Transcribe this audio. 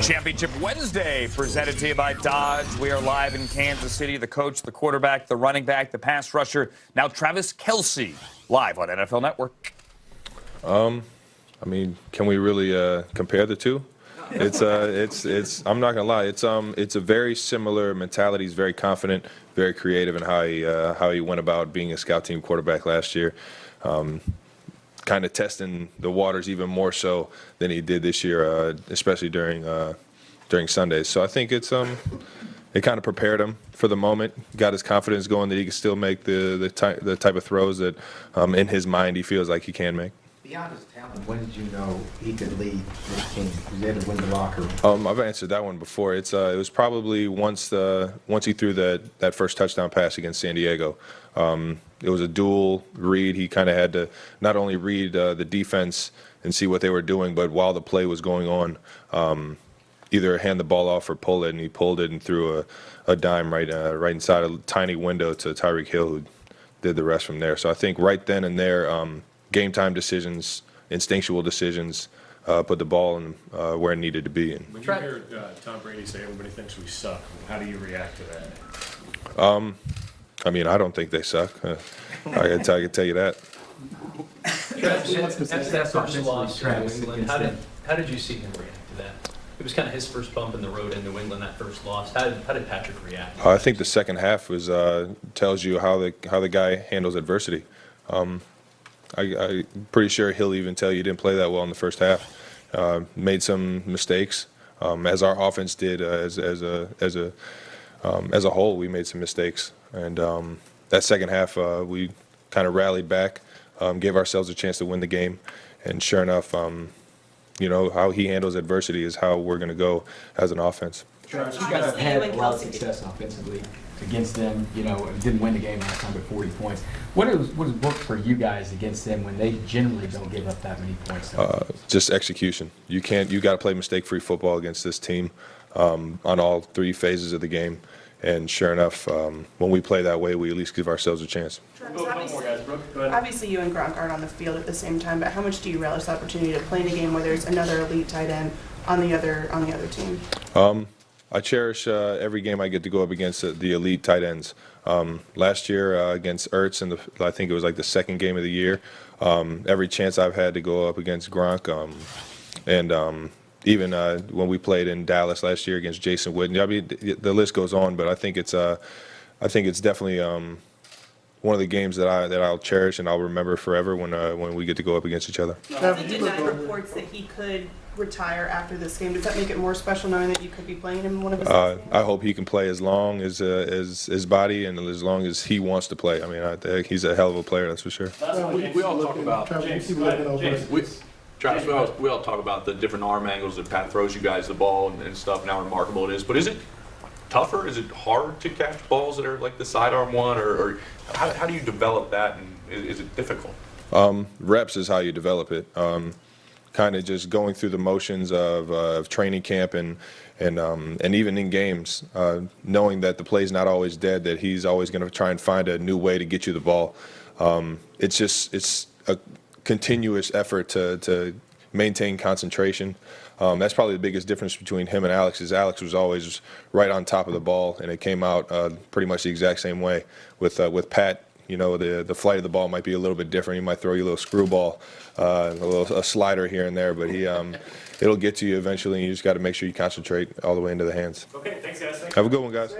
Championship Wednesday presented to you by Dodge. We are live in Kansas City. The coach, the quarterback, the running back, the pass rusher. Now Travis Kelce live on NFL Network. I mean, can we really compare the two? It's I'm not gonna lie. It's a very similar mentality. He's very confident, very creative in how he went about being a scout team quarterback last year. Kind of testing the waters even more so than he did this year, especially during Sundays. So I think it kind of prepared him for the moment, got his confidence going that he can still make the type of throws that in his mind he feels like he can make. Beyond his talent, when did you know he could lead this team? Was he able to win the locker room? I've answered that one before. It was probably once he threw that first touchdown pass against San Diego. It was a dual read. He kind of had to not only read the defense and see what they were doing, but while the play was going on, either hand the ball off or pull it. And he pulled it and threw a dime right inside a tiny window to Tyreek Hill, who did the rest from there. So I think right then and there, game time decisions, instinctual decisions, put the ball in where it needed to be. When you hear Tom Brady say everybody thinks we suck, how do you react to that? I mean, I don't think they suck. I can tell you that. After that first loss in New England, how did you see him react to that? It was kind of his first bump in the road in New England, that first loss. How did Patrick react? I think the second half tells you how the guy handles adversity. I'm pretty sure he'll even tell you he didn't play that well in the first half. Made some mistakes, as our offense did. As a whole, we made some mistakes, and that second half we kind of rallied back, gave ourselves a chance to win the game, and sure enough, how he handles adversity is how we're going to go as an offense. Travis, you guys have had a lot of success offensively against them. Didn't win the game last time, but 40 points. What has worked for you guys against them when they generally don't give up that many points? Just execution. You got to play mistake-free football against this team on all three phases of the game. And sure enough, when we play that way, we at least give ourselves a chance. Obviously, you and Gronk aren't on the field at the same time, but how much do you relish the opportunity to play in a game where there's another elite tight end on the other team? I cherish every game I get to go up against the elite tight ends. Last year against Ertz, I think it was like the second game of the year. Every chance I've had to go up against Gronk, even when we played in Dallas last year against Jason Witten. I mean, the list goes on, but I think it's definitely one of the games that I'll cherish and I'll remember forever when we get to go up against each other. He denied reports that he could retire after this game. Does that make it more special knowing that you could be playing him in one of his next games? I hope he can play as long as his body and as long as he wants to play. I mean, I think he's a hell of a player, that's for sure. We all talk about Travis, we all talk about the different arm angles that Pat throws you guys the ball and stuff, and how remarkable it is. But is it tougher? Is it hard to catch balls that are like the sidearm one, or how do you develop that, and is it difficult? Reps is how you develop it. Kind of just going through the motions of training camp and even in games, knowing that the play's not always dead, that he's always going to try and find a new way to get you the ball. It's a continuous effort to maintain concentration. That's probably the biggest difference between him and Alex. Is Alex was always right on top of the ball, and it came out pretty much the exact same way. With Pat, the flight of the ball might be a little bit different. He might throw you a little screwball, a slider here and there, but it'll get to you eventually, and you just got to make sure you concentrate all the way into the hands. Okay, thanks guys. Have a good one, guys.